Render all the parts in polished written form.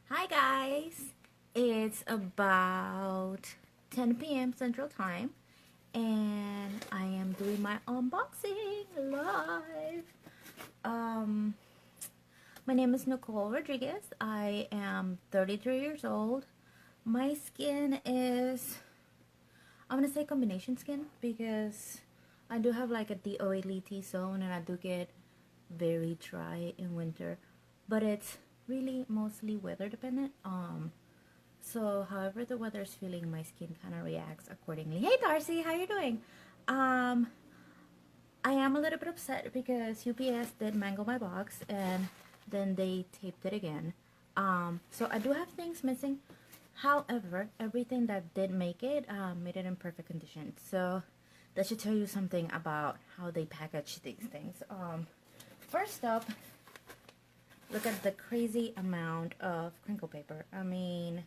Hi guys, it's about 10 p.m. Central Time and I am doing my unboxing live. Um, my name is Nicole Rodriguez. I am 33 years old. My skin is, I'm gonna say combination skin because I do have like a DOA T-zone and I do get very dry in winter, but it's really mostly weather dependent. So however the weather is feeling, my skin kind of reacts accordingly. Hey Darcy, how you doing? Um, I am a little bit upset because UPS did mangle my box and then they taped it again. So I do have things missing. However, everything that did make it made it in perfect condition. So that should tell you something about how they package these things. First up, look at the crazy amount of crinkle paper. I mean,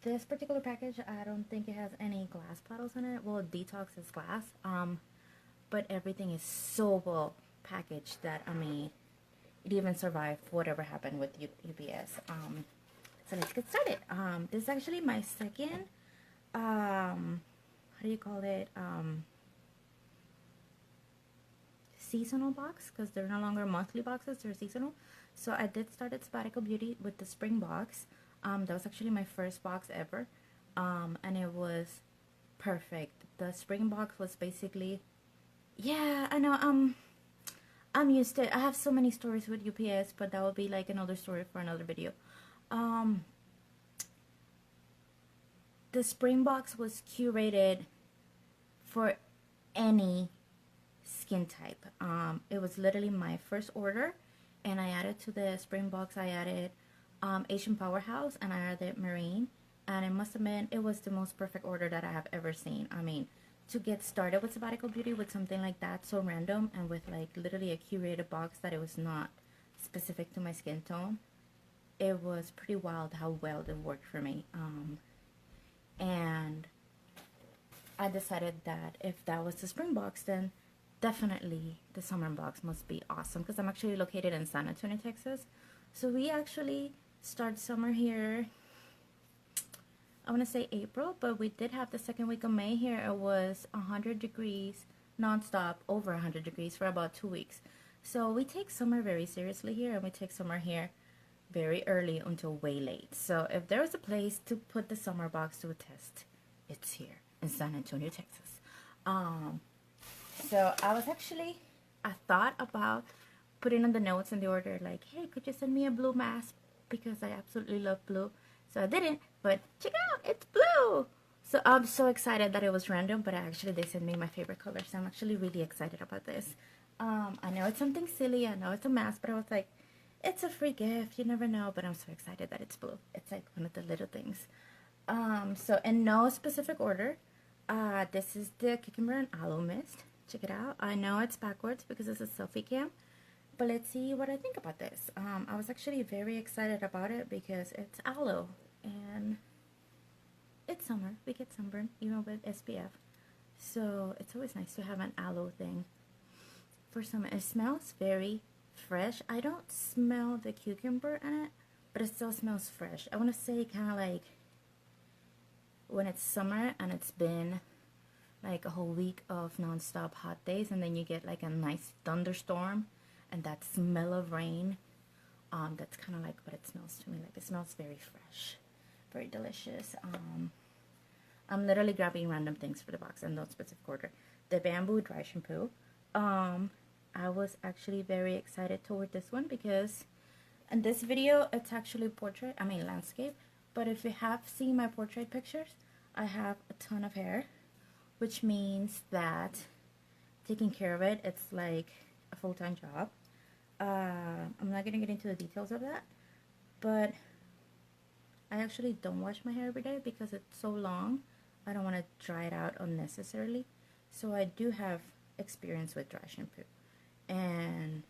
this particular package, I don't think it has any glass bottles in it. Well, Detox is glass. But everything is so well packaged that, I mean, it even survived whatever happened with UPS. So let's get started. This is actually my second, how do you call it? Seasonal box, because they're no longer monthly boxes, they're seasonal. So I did start at Sabbatical Beauty with the spring box. That was actually my first box ever, and it was perfect. The spring box was basically, yeah, I know, I'm used to it. I have so many stories with UPS, but that will be like another story for another video. The spring box was curated for any skin type. It was literally my first order, and I added to the spring box, I added Asian Powerhouse, and I added Marine, and it must have been, it was the most perfect order that I have ever seen. I mean, to get started with Sabbatical Beauty with something like that, so random, and with like literally a curated box that it was not specific to my skin tone, it was pretty wild how well it worked for me. And I decided that if that was the spring box, then definitely the summer box must be awesome, because I'm actually located in San Antonio, Texas. So we actually start summer here, I want to say April, but we did have the second week of May here. It was 100 degrees nonstop, over 100 degrees for about 2 weeks. So we take summer very seriously here, and we take summer here very early until way late. So if there was a place to put the summer box to a test, it's here in San Antonio, Texas. So I thought about putting on the notes in the order like, hey, could you send me a blue mask, because I absolutely love blue. So I didn't, but check it out, it's blue. So I'm so excited that it was random, but actually they sent me my favorite color, so I'm actually really excited about this. I know it's something silly, I know it's a mask, but I was like, it's a free gift, you never know, but I'm so excited that it's blue. It's like one of the little things. So in no specific order, this is the Cucumber and Aloe Mist. Check it out. I know it's backwards because it's a selfie cam, but let's see what I think about this. I was actually very excited about it because it's aloe, and it's summer. We get sunburn even with SPF, so it's always nice to have an aloe thing for summer. It smells very fresh. I don't smell the cucumber in it, but it still smells fresh. I want to say kind of like when it's summer and it's been like a whole week of non-stop hot days, and then you get like a nice thunderstorm and that smell of rain. That's kind of like what it smells to me like. It smells very fresh, very delicious. I'm literally grabbing random things for the box in no specific order. The bamboo dry shampoo. I was actually very excited toward this one because in this video it's actually portrait, I mean landscape, but if you have seen my portrait pictures, I have a ton of hair, which means that taking care of it, it's like a full-time job. I'm not gonna get into the details of that, but I actually don't wash my hair every day because it's so long. I don't want to dry it out unnecessarily. So I do have experience with dry shampoo, and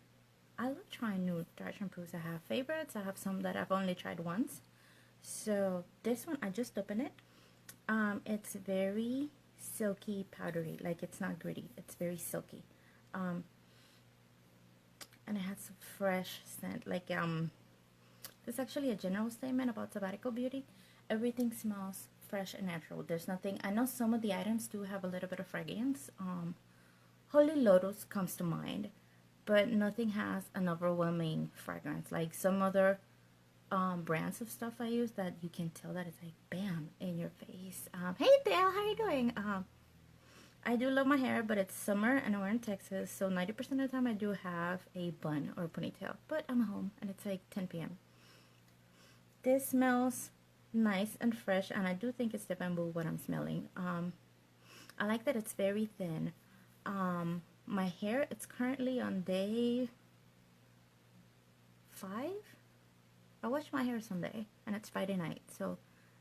I love trying new dry shampoos. I have favorites. I have some that I've only tried once. So this one, I just opened it. It's very silky, powdery. Like, it's not gritty. It's very silky. And it has a fresh scent. Like, This is actually a general statement about Sabbatical Beauty. Everything smells fresh and natural. There's nothing, I know some of the items do have a little bit of fragrance. Holy Lotus comes to mind, but nothing has an overwhelming fragrance like some other brands of stuff I use that you can tell that it's like bam in your face. Hey Dale, how are you doing? I do love my hair, but it's summer and we're in Texas, so 90% of the time I do have a bun or a ponytail, but I'm home and it's like 10 p.m. This smells nice and fresh, and I do think it's the bamboo what I'm smelling. I like that it's very thin. My hair, it's currently on day 5. I wash my hair Sunday and it's Friday night, so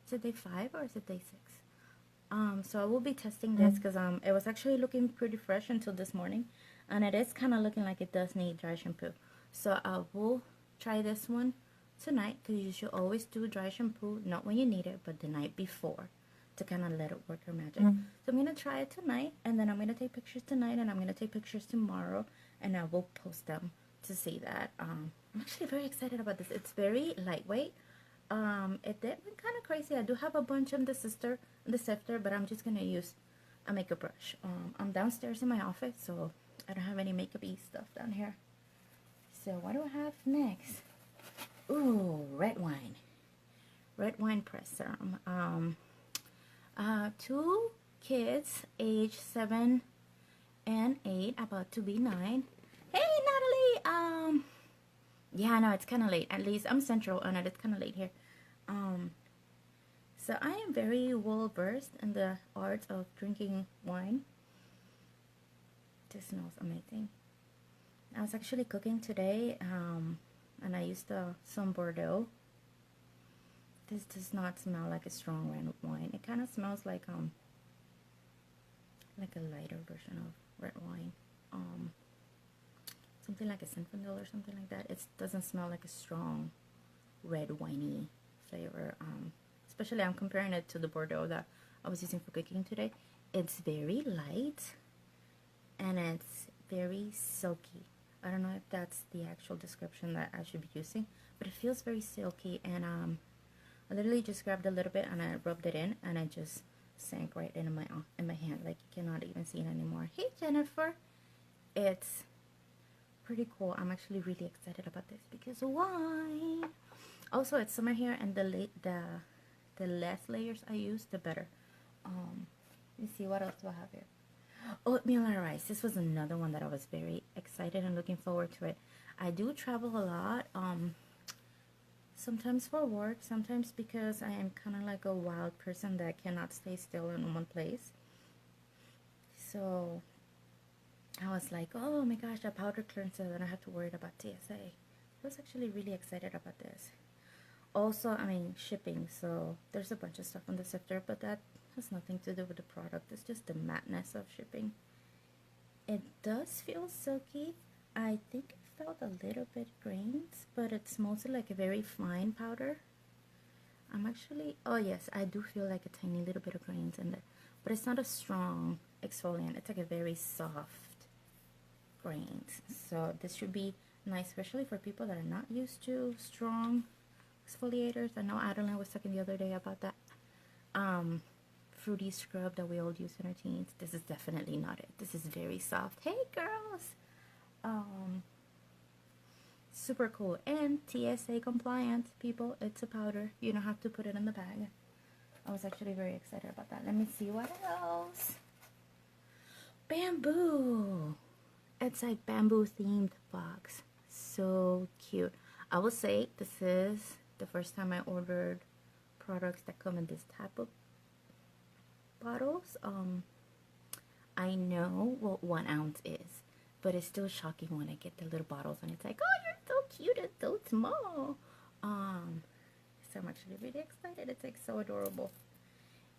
is it day 5 or is it day 6? So I will be testing this because it was actually looking pretty fresh until this morning, and it is kind of looking like it does need dry shampoo. So I will try this one tonight, because you should always do dry shampoo not when you need it but the night before to kind of let it work her magic. So I'm gonna try it tonight, and then I'm gonna take pictures tonight, and I'm gonna take pictures tomorrow, and I will post them to see that. I'm actually very excited about this. It's very lightweight. It did went kind of crazy. I do have a bunch in the sifter, but I'm just gonna use a makeup brush. I'm downstairs in my office, so I don't have any makeup-y stuff down here. So what do I have next? Ooh, red wine pressed serum. 2 kids, age 7 and 8, about to be 9. Hey Natalie. Yeah, I know it's kind of late. At least I'm central on it. It's kind of late here. So I am very well versed in the art of drinking wine. This smells amazing. I was actually cooking today, and I used some Bordeaux. This does not smell like a strong red wine. It kind of smells like a lighter version of red wine. Something like a Zinfandel or something like that. It doesn't smell like a strong red winey flavor. Especially I'm comparing it to the Bordeaux that I was using for cooking today. It's very light and it's very silky. I don't know if that's the actual description that I should be using, but it feels very silky, and I literally just grabbed a little bit and I rubbed it in, and it just sank right in my hand, like you cannot even see it anymore. Hey Jennifer, it's pretty cool. I'm actually really excited about this because wine. Also, it's summer here, and the less layers I use, the better. Let me see, what else do I have here? Oatmeal and rice. This was another one that I was very excited and looking forward to it. I do travel a lot. Sometimes for work, sometimes because I am kind of like a wild person that cannot stay still in one place. So I was like, oh my gosh, a powder cleanser, then I have to worry about TSA. I was actually really excited about this. Also, I mean, shipping, so there's a bunch of stuff on the sifter, but that has nothing to do with the product. It's just the matteness of shipping. It does feel silky. I think it felt a little bit grains, but it's mostly like a very fine powder. I'm actually, oh yes, I do feel like a tiny little bit of grains in there, but it's not a strong exfoliant. It's like a very soft grains. So this should be nice, especially for people that are not used to strong exfoliators. I know Adeline was talking the other day about that fruity scrub that we all use in our teens. This is definitely not it. This is very soft. Hey girls, super cool and TSA compliant, people. It's a powder. You don't have to put it in the bag. I was actually very excited about that. Let me see what else. Bamboo. It's like bamboo themed box. So cute. I will say this is the first time I ordered products that come in this type of bottles. I know what 1 ounce is, but it's still shocking when I get the little bottles and it's like, oh, you're so cute, it's so small. So I'm actually really excited. It's like so adorable.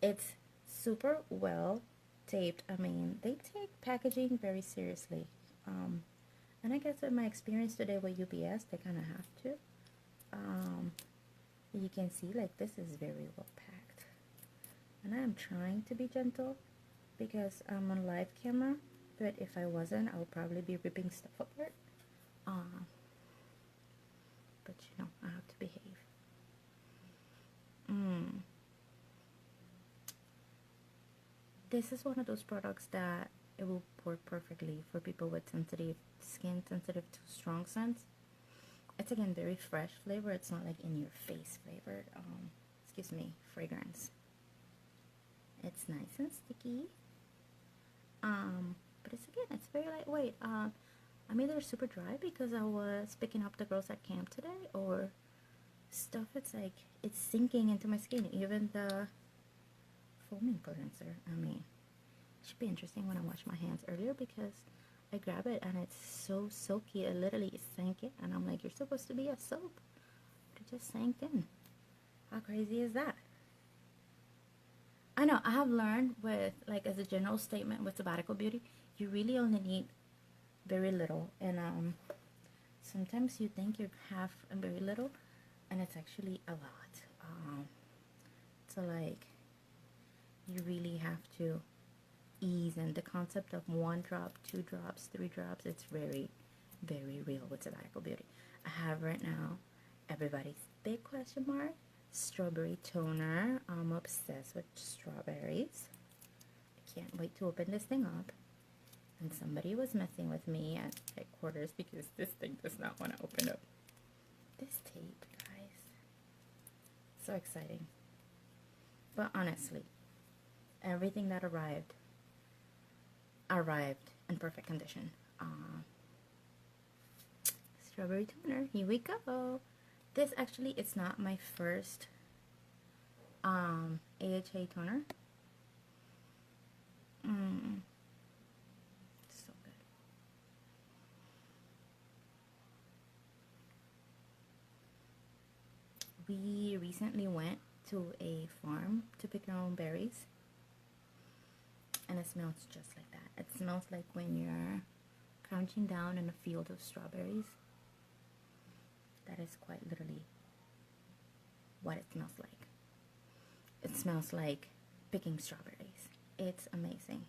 It's super well taped. I mean, they take packaging very seriously. And I guess with my experience today with UPS, they kind of have to. You can see like this is very well packed, and I am trying to be gentle because I'm on live camera, but if I wasn't, I would probably be ripping stuff apart. But you know, I have to behave. this is one of those products that it will work perfectly for people with sensitive skin, sensitive to strong scents. It's again very fresh flavor. It's not like in your face flavored. Excuse me, fragrance. It's nice and sticky. But it's very lightweight. I'm either super dry because I was picking up the girls at camp today, or stuff. It's like it's sinking into my skin. Even the foaming cleanser. I mean, it should be interesting when I wash my hands earlier because I grab it and it's so silky. It literally sank in, and I'm like, you're supposed to be a soap, but it just sank in. How crazy is that? I know, I have learned with, like, as a general statement with Sabbatical Beauty, you really only need very little. And sometimes you think you have very little, and it's actually a lot. So, like, you really have to ease, and the concept of 1 drop, 2 drops, 3 drops, it's very, very real with Sabbatical Beauty. I have right now everybody's big question mark. Strawberry toner. I'm obsessed with strawberries. I can't wait to open this thing up. And somebody was messing with me at headquarters because this thing does not want to open up. This tape, guys. So exciting. But honestly, everything that arrived in perfect condition. Strawberry toner. Here we go. This actually, it's not my first AHA toner. So good. We recently went to a farm to pick our own berries, and it smells just like that. It smells like when you're crouching down in a field of strawberries. That is quite literally what it smells like. It smells like picking strawberries. It's amazing.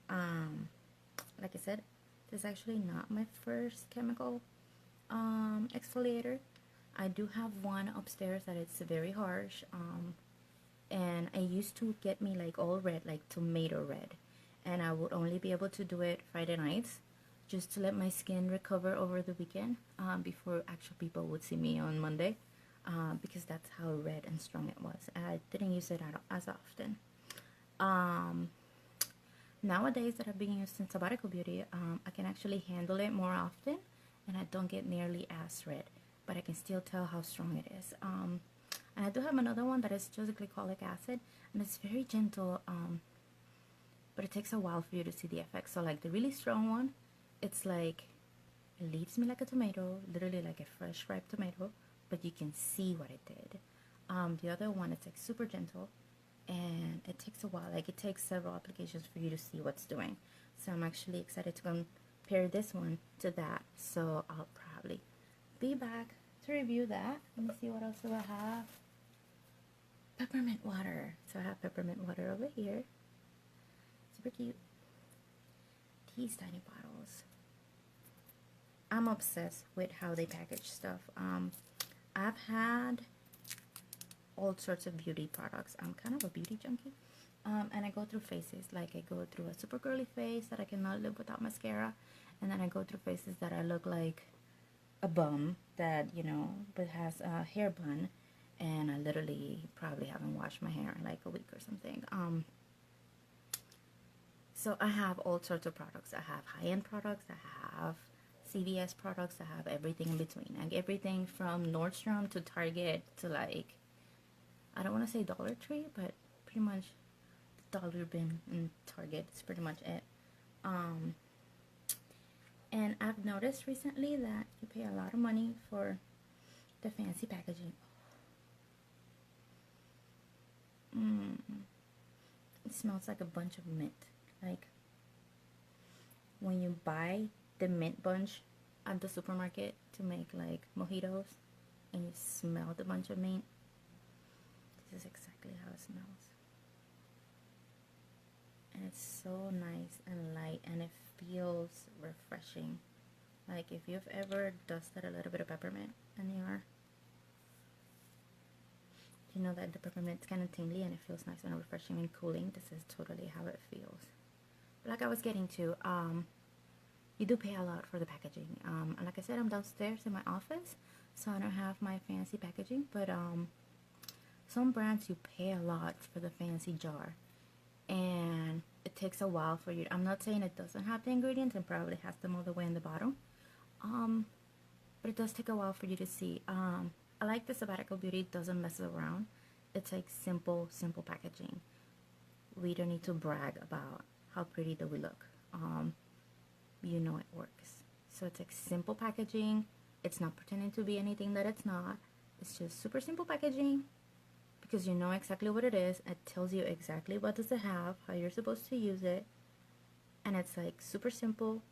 Like I said, this is actually not my first chemical exfoliator. I do have one upstairs that it's very harsh. And I used to get me like all red, like tomato red. And I would only be able to do it Friday nights, just to let my skin recover over the weekend before actual people would see me on Monday, because that's how red and strong it was. I didn't use it as often. Nowadays that I've been using Sabbatical Beauty, I can actually handle it more often, and I don't get nearly as red, but I can still tell how strong it is. And I do have another one that is just glycolic acid, and it's very gentle, but it takes a while for you to see the effects. So like the really strong one, it's like, it leaves me like a tomato, literally like a fresh ripe tomato, but you can see what it did. The other one, it's like super gentle, and it takes a while, like it takes several applications for you to see what's doing. So I'm actually excited to compare this one to that. So I'll probably be back to review that. Let me see, what else do I have? Peppermint water. So I have peppermint water over here. Super cute. These tiny bottles. I'm obsessed with how they package stuff. I've had all sorts of beauty products. I'm kind of a beauty junkie. And I go through phases. Like I go through a super girly phase that I cannot live without mascara. And then I go through phases that I look like a bum that, you know, but has a hair bun. And I literally probably haven't washed my hair in like a week or something. So I have all sorts of products. I have high-end products. I have CVS products. I have everything in between. Like everything from Nordstrom to Target to like, I don't want to say Dollar Tree, but pretty much Dollar Bin and Target is pretty much it. And I've noticed recently that you pay a lot of money for the fancy packaging. It smells like a bunch of mint. Like when you buy the mint bunch at the supermarket to make like mojitos, and you smell the bunch of mint, this is exactly how it smells. And it's so nice and light, and it feels refreshing. Like if you've ever dusted a little bit of peppermint in your you know that the peppermint's kind of tingly and it feels nice and refreshing and cooling. This is totally how it feels. But like I was getting to, you do pay a lot for the packaging. And like I said, I'm downstairs in my office, so I don't have my fancy packaging. But some brands you pay a lot for the fancy jar, and it takes a while for you. I'm not saying it doesn't have the ingredients and probably has them all the way in the bottom, but it does take a while for you to see. I like the Sabbatical Beauty. It doesn't mess around. It's like simple packaging. We don't need to brag about how pretty do we look. You know it works. So it's like simple packaging. It's not pretending to be anything that it's not. It's just super simple packaging because you know exactly what it is. It tells you exactly what does it have, how you're supposed to use it, and it's like super simple.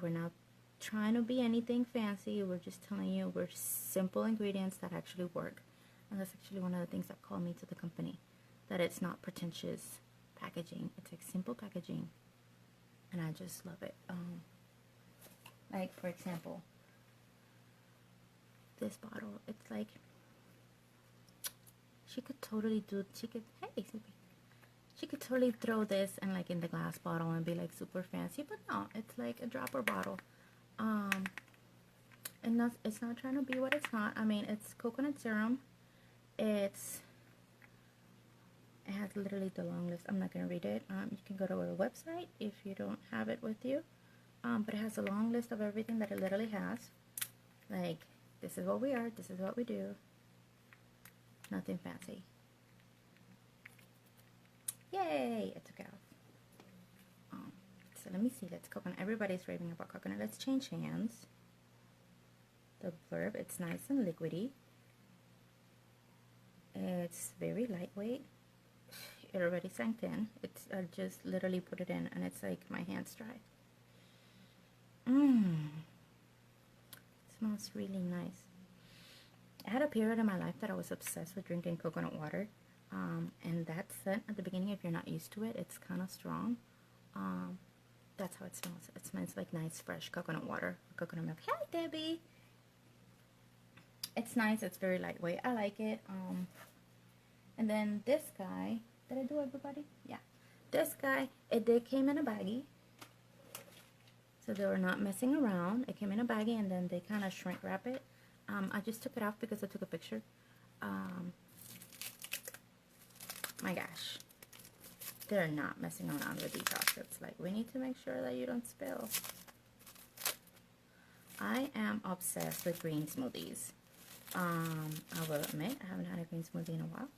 We're not trying to be anything fancy. We're just telling you we're simple ingredients that actually work. And that's actually one of the things that called me to the company, that it's not pretentious packaging. It's like simple packaging, and I just love it. Like for example, this bottle, it's like she could totally throw this and like in the glass bottle and be like super fancy, but no, it's like a dropper bottle. And it's not trying to be what it's not. I mean, it's coconut serum. It has literally the long list. I'm not gonna read it. You can go to our website if you don't have it with you. But it has a long list of everything that it literally has. Like, this is what we are, this is what we do. Nothing fancy. Yay! It took it off. So let me see. Let's coconut. Everybody's raving about coconut. Let's change hands. The blurb. It's nice and liquidy. It's very lightweight. It already sank in. I just literally put it in, and it's like my hands dry. It smells really nice. I had a period in my life that I was obsessed with drinking coconut water. And that scent at the beginning, if you're not used to it, it's kind of strong. That's how it smells. It smells like nice, fresh coconut water, coconut milk. Hey, Debbie! It's nice. It's very lightweight. I like it. And then this guy, did I do everybody? Yeah. This guy, it came in a baggie. So they were not messing around. It came in a baggie, and then they kind of shrink wrap it. I just took it off because I took a picture. My gosh. They're not messing around with these outfits. Like, we need to make sure that you don't spill. I am obsessed with green smoothies. I will admit, I haven't had a green smoothie in a while.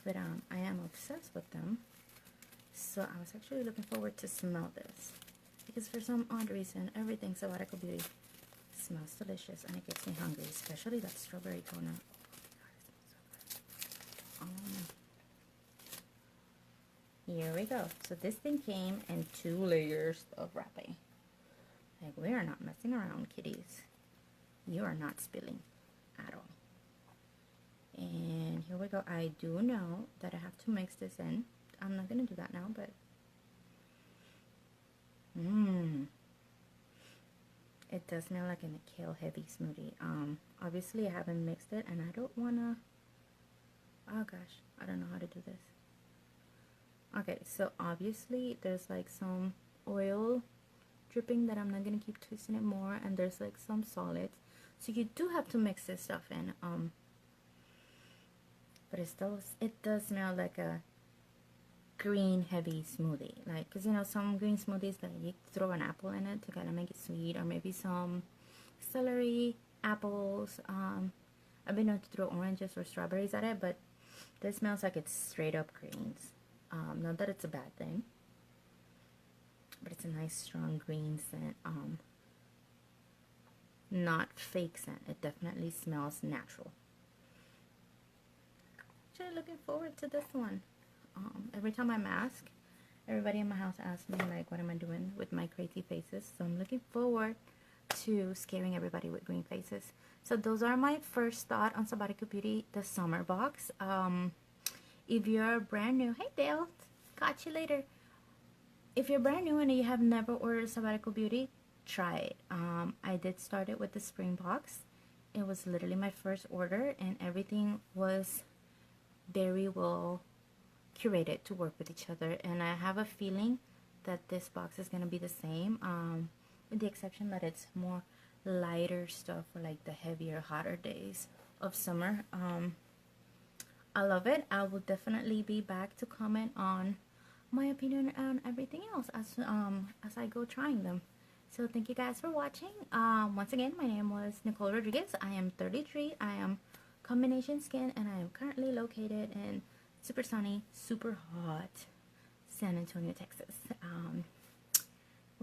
But I am obsessed with them. So I was actually looking forward to smell this. Because for some odd reason, everything Sabbatical Beauty smells delicious. And it gets me hungry. Especially that strawberry donut. Here we go. So this thing came in 2 layers of wrapping. Like, we are not messing around, kiddies. You are not spilling at all. And here we go. I do know that I have to mix this in. I'm not going to do that now, but... It does smell like a kale heavy smoothie. Obviously I haven't mixed it, and I don't want to... Oh gosh, I don't know how to do this. Okay, so obviously there's like some oil dripping that I'm not gonna keep twisting it more, and there's like some solids, so you do have to mix this stuff in. But it does smell like a green heavy smoothie, like, because you know some green smoothies that you throw an apple in it to kind of make it sweet, or maybe some celery, apples. I've been known to throw oranges or strawberries at it, but this smells like it's straight up greens. Not that it's a bad thing, but it's a nice strong green scent. Not fake scent. It definitely smells natural. Actually looking forward to this one. Every time I mask, everybody in my house asks me like, what am I doing with my crazy faces? So I'm looking forward to scaring everybody with green faces. So those are my first thought on Sabbatical Beauty, the summer box. If you're brand new, hey Dale, catch you later. If you're brand new and you have never ordered Sabbatical Beauty, try it. I did start it with the spring box. It was literally my first order, and everything was very well curated to work with each other, and I have a feeling that this box is going to be the same, with the exception that it's more lighter stuff for like the heavier, hotter days of summer. I love it. I will definitely be back to comment on my opinion on everything else as I go trying them. So thank you guys for watching. Once again, my name was Nicole Rodriguez. I am 33. I am combination skin, and I am currently located in super sunny, super hot San Antonio, Texas.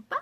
Bye.